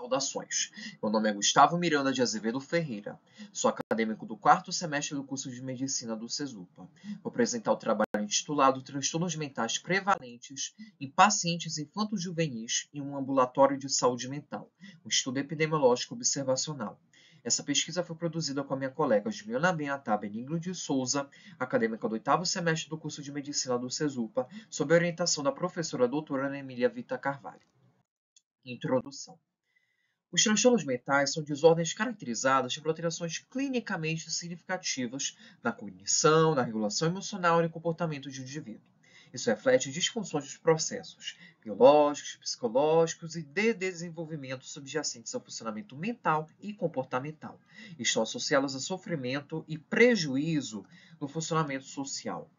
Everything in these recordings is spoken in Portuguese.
Saudações. Meu nome é Gustavo Miranda de Azevedo Ferreira. Sou acadêmico do 4º semestre do curso de Medicina do CESUPA. Vou apresentar o trabalho intitulado Transtornos Mentais Prevalentes em Pacientes Infanto-Juvenis em um Ambulatório de Saúde Mental, um estudo epidemiológico observacional. Essa pesquisa foi produzida com a minha colega Juliana Benatá Benigno de Souza, acadêmica do 8º semestre do curso de Medicina do CESUPA, sob a orientação da professora doutora Ana Emília Vita Carvalho. Introdução. Os transtornos mentais são desordens caracterizadas por alterações clinicamente significativas na cognição, na regulação emocional e no comportamento de um indivíduo. Isso reflete disfunções dos processos biológicos, psicológicos e de desenvolvimento subjacentes ao funcionamento mental e comportamental. Estão associados a sofrimento e prejuízo no funcionamento social.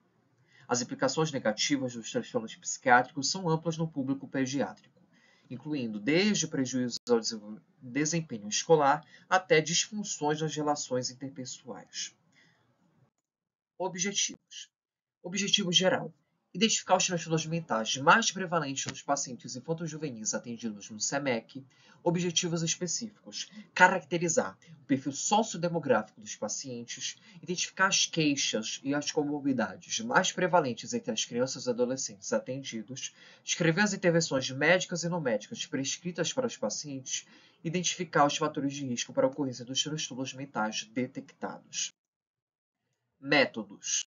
As implicações negativas dos transtornos psiquiátricos são amplas no público pediátrico, incluindo desde prejuízos ao desempenho escolar até disfunções nas relações interpessoais. Objetivos. Objetivo geral. Identificar os transtornos mentais mais prevalentes nos pacientes infanto-juvenis atendidos no SEMEC. Objetivos específicos. Caracterizar o perfil sociodemográfico dos pacientes, identificar as queixas e as comorbidades mais prevalentes entre as crianças e adolescentes atendidos, descrever as intervenções médicas e não médicas prescritas para os pacientes, identificar os fatores de risco para a ocorrência dos transtornos mentais detectados. Métodos.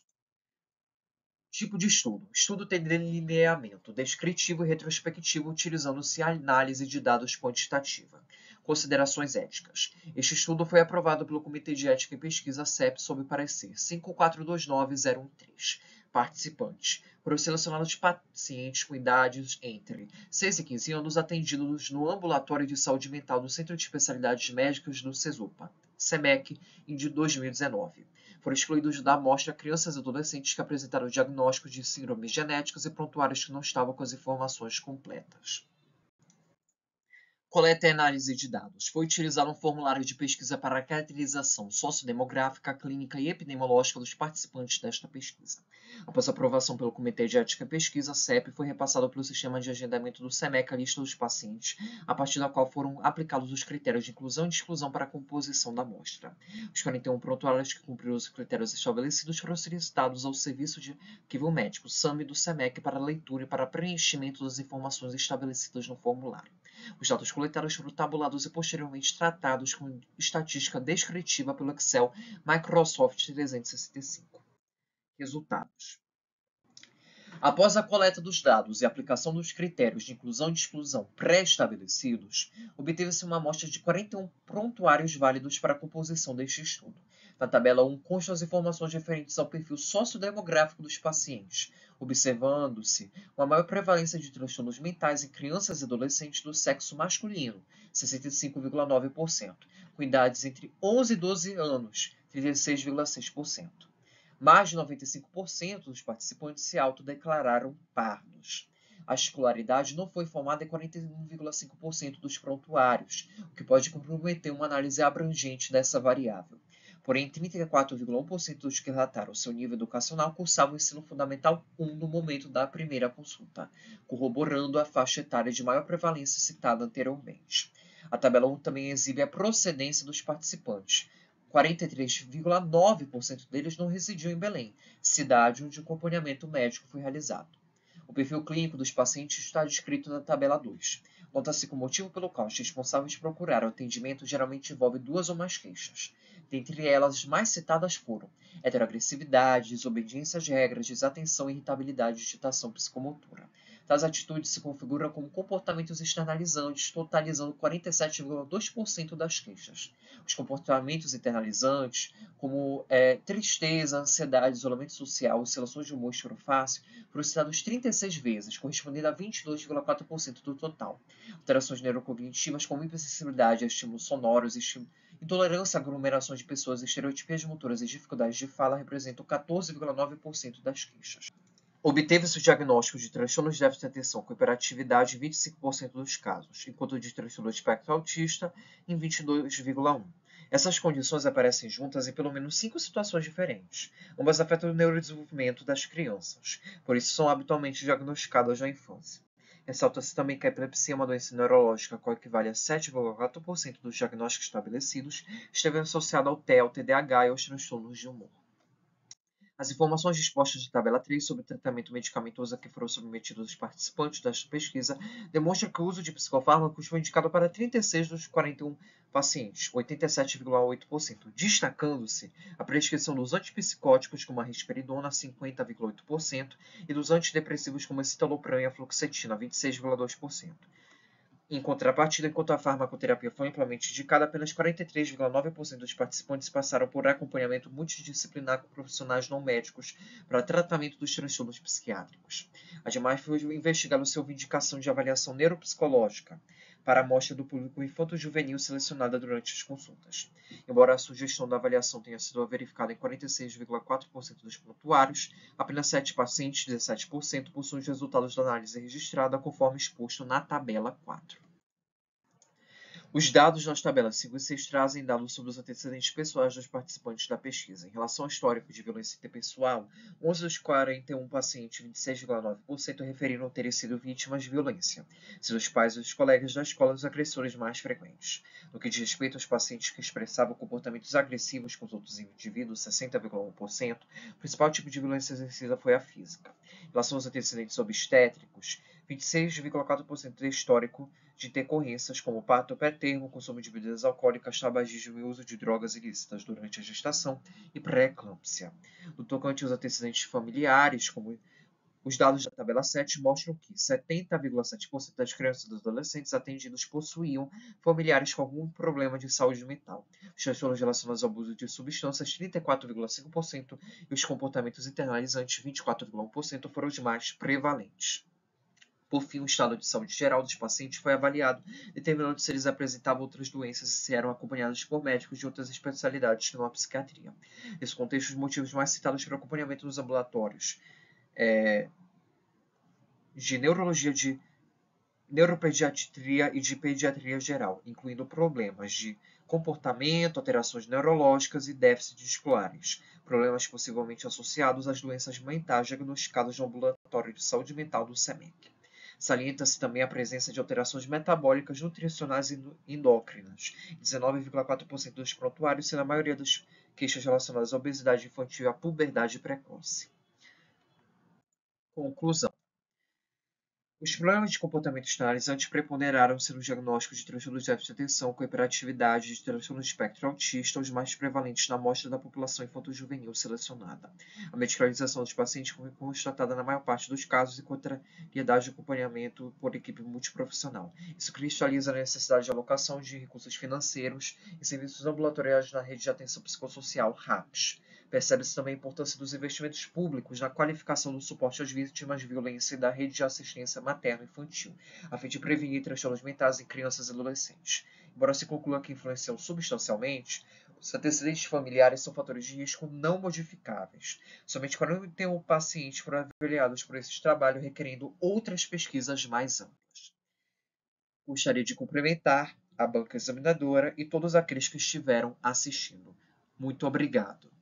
Tipo de estudo. Estudo tem delineamento descritivo e retrospectivo utilizando-se a análise de dados quantitativa. Considerações éticas. Este estudo foi aprovado pelo Comitê de Ética e Pesquisa CEP sob parecer 5429013. Participantes. Foram selecionados pacientes com idades entre 6 e 15 anos atendidos no Ambulatório de Saúde Mental do Centro de Especialidades Médicas do CESUPA, SEMEC, em 2019. Foram excluídos da amostra crianças e adolescentes que apresentaram diagnóstico de síndromes genéticas e prontuários que não estavam com as informações completas. Coleta e análise de dados. Foi utilizado um formulário de pesquisa para a caracterização sociodemográfica, clínica e epidemiológica dos participantes desta pesquisa. Após a aprovação pelo Comitê de Ética e Pesquisa, CEP, foi repassado pelo sistema de agendamento do SEMEC a lista dos pacientes, a partir da qual foram aplicados os critérios de inclusão e de exclusão para a composição da amostra. Os 41 prontuários que cumpriram os critérios estabelecidos foram solicitados ao Serviço de Arquivo Médico, SAMI, do SEMEC, para leitura e para preenchimento das informações estabelecidas no formulário. Os dados coletados foram tabulados e posteriormente tratados com estatística descritiva pelo Excel Microsoft 365. Resultados. Após a coleta dos dados e a aplicação dos critérios de inclusão e de exclusão pré-estabelecidos, obteve-se uma amostra de 41 prontuários válidos para a composição deste estudo. Na tabela 1 constam as informações referentes ao perfil sociodemográfico dos pacientes, observando-se uma maior prevalência de transtornos mentais em crianças e adolescentes do sexo masculino, 65,9%, com idades entre 11 e 12 anos, 36,6%. Mais de 95% dos participantes se autodeclararam pardos. A escolaridade não foi informada em 41,5% dos prontuários, o que pode comprometer uma análise abrangente dessa variável. Porém, 34,1% dos que relataram seu nível educacional cursavam o ensino fundamental 1 no momento da primeira consulta, corroborando a faixa etária de maior prevalência citada anteriormente. A tabela 1 também exibe a procedência dos participantes. 43,9% deles não residiam em Belém, cidade onde o acompanhamento médico foi realizado. O perfil clínico dos pacientes está descrito na tabela 2. Nota-se que o motivo pelo qual os responsáveis procuraram atendimento geralmente envolve 2 ou mais queixas. Dentre elas, as mais citadas foram heteroagressividade, desobediência às regras, desatenção, irritabilidade e agitação psicomotora. Tais atitudes se configuram como comportamentos externalizantes, totalizando 47,2% das queixas. Os comportamentos internalizantes, como tristeza, ansiedade, isolamento social, oscilações de humor e choro fácil, foram citados 36 vezes, correspondendo a 22,4% do total. Alterações neurocognitivas como hipersensibilidade a estímulos sonoros, intolerância a aglomerações de pessoas, estereotipias motoras e dificuldades de fala representam 14,9% das queixas. Obteve-se o diagnóstico de transtorno de déficit de atenção com hiperatividade em 25% dos casos, enquanto de transtorno de espectro autista em 22,1%. Essas condições aparecem juntas em pelo menos 5 situações diferentes. Ambas afetam o neurodesenvolvimento das crianças, por isso são habitualmente diagnosticadas na infância. Ressalta-se também que a epilepsia é uma doença neurológica que equivale a 7,4% dos diagnósticos estabelecidos, esteve associada ao TEA, TDAH e aos transtornos de humor. As informações dispostas na tabela 3 sobre o tratamento medicamentoso a que foram submetidos os participantes desta pesquisa demonstram que o uso de psicofármacos foi indicado para 36 dos 41 pacientes, 87,8%, destacando-se a prescrição dos antipsicóticos como a risperidona, 50,8%, e dos antidepressivos como a citalopram e a fluoxetina, 26,2%. Em contrapartida, enquanto a farmacoterapia foi amplamente indicada, apenas 43,9% dos participantes passaram por acompanhamento multidisciplinar com profissionais não médicos para tratamento dos transtornos psiquiátricos. Ademais, foi investigado se houve indicação de avaliação neuropsicológica para a amostra do público infanto-juvenil selecionada durante as consultas. Embora a sugestão da avaliação tenha sido verificada em 46,4% dos prontuários, apenas 7 pacientes, 17%, possuem os resultados da análise registrada conforme exposto na tabela 4. Os dados nas tabelas 5 e 6 trazem dados sobre os antecedentes pessoais dos participantes da pesquisa. Em relação ao histórico de violência interpessoal, 11 dos 41 pacientes, 26,9%, referiram terem sido vítimas de violência, sendo os pais e os colegas da escola os agressores mais frequentes. No que diz respeito aos pacientes que expressavam comportamentos agressivos com os outros indivíduos, 60,1%, o principal tipo de violência exercida foi a física. Em relação aos antecedentes obstétricos, 26,4% de histórico de intercorrências como parto pré-termo, consumo de bebidas alcoólicas, tabagismo e uso de drogas ilícitas durante a gestação e pré-eclâmpsia. No tocante aos antecedentes familiares, como os dados da tabela 7 mostram que 70,7% das crianças e dos adolescentes atendidos possuíam familiares com algum problema de saúde mental. Os transtornos relacionados ao abuso de substâncias, 34,5%, e os comportamentos internalizantes, 24,1%, foram os mais prevalentes. Por fim, o estado de saúde geral dos pacientes foi avaliado, determinando se eles apresentavam outras doenças e se eram acompanhados por médicos de outras especialidades que não a psiquiatria. Nesse contexto, os motivos mais citados para acompanhamento nos ambulatórios de neurologia, de neuropediatria e de pediatria geral, incluindo problemas de comportamento, alterações neurológicas e déficits escolares, problemas possivelmente associados às doenças mentais diagnosticadas no ambulatório de saúde mental do SEMEC. Salienta-se também a presença de alterações metabólicas, nutricionais e endócrinas, 19,4% dos prontuários, sendo a maioria das queixas relacionadas à obesidade infantil e à puberdade precoce. Conclusão. Os problemas de comportamento externalizantes preponderaram-se no diagnóstico de transtornos de déficit de atenção com hiperatividade de transtorno de espectro autista, os mais prevalentes na amostra da população infanto-juvenil selecionada. A medicalização dos pacientes foi constatada na maior parte dos casos e contrariedade de acompanhamento por equipe multiprofissional. Isso cristaliza a necessidade de alocação de recursos financeiros e serviços ambulatoriais na rede de atenção psicossocial, RAPS. Percebe-se também a importância dos investimentos públicos na qualificação do suporte às vítimas de violência e da rede de assistência materno-infantil, a fim de prevenir transtornos mentais em crianças e adolescentes. Embora se conclua que influenciam substancialmente, os antecedentes familiares são fatores de risco não modificáveis. Somente 41 pacientes foram avaliados por esse trabalho, requerendo outras pesquisas mais amplas. Gostaria de cumprimentar a banca examinadora e todos aqueles que estiveram assistindo. Muito obrigado.